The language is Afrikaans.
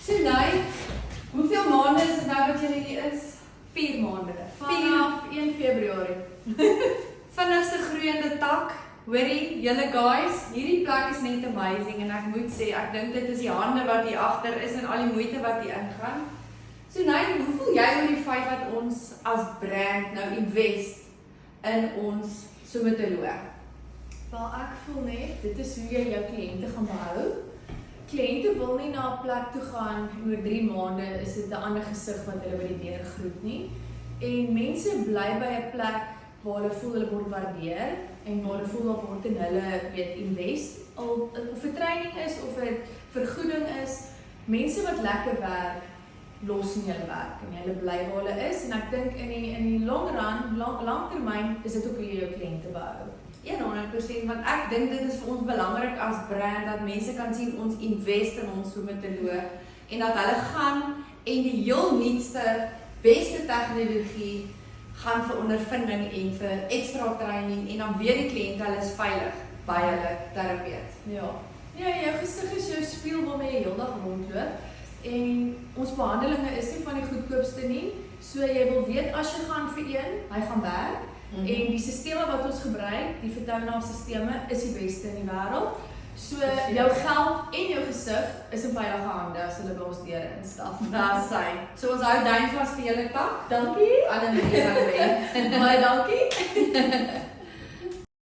So nou, hoeveel maande is dit nou wat julle hier is? 4 maande. Vanaf 1 Februarie. Vinnigste groeiende tak. Hoorie, julle guys, hierdie plek is net amazing en ek moet sê, ek dink dit is die hande wat hier agter is en al die moeite wat hier ingaan. So nou, hoe voel jy oor die feit dat ons as brand nou invest in ons Somatoloog? Wel, ek voel net, dit is hoe jy jou kliënte gaan behou. Kliënte wil nie na 'n plek toe gaan en oor 3 maande is dit 'n ander gesig wat hulle by die deur groet nie. En mense bly by 'n plek waar hulle voel hulle word waardeer en waar hulle voel daar word in hulle invest. Of dit training is of dit vergoeding is, mense wat lekker werk, los nie hulle werk en hulle bly waar hulle is en ek dink in die long run, langtermyn is dit ook hoe jy jou kliënte behou. 100%, want ek dink dit is vir ons belangrik as brand dat mense kan sien ons invest in ons Somatoloog en dat hulle gaan en die heel nuutste, beste tegnologie gaan vir ondervinding en vir ekstra training en dan weet die kliënt hulle is veilig by hulle terapeut. Ja, jou gesig is jou spieël waarmee jy heeldag rondloop en ons behandelinge is nie van die goedkoopste nie. So jy wil weet as jy gaan vir een, hy gaan werk. En die sisteme wat ons gebruik, die Vertona-sisteme, is die beste in die wêreld. So jou geld en jou gesig is in veilige hande as hulle by ons deur instap. Daar's sy. So ons hou duim vas vir julle tak. Dankie. Alle mense wat wen. Baie dankie.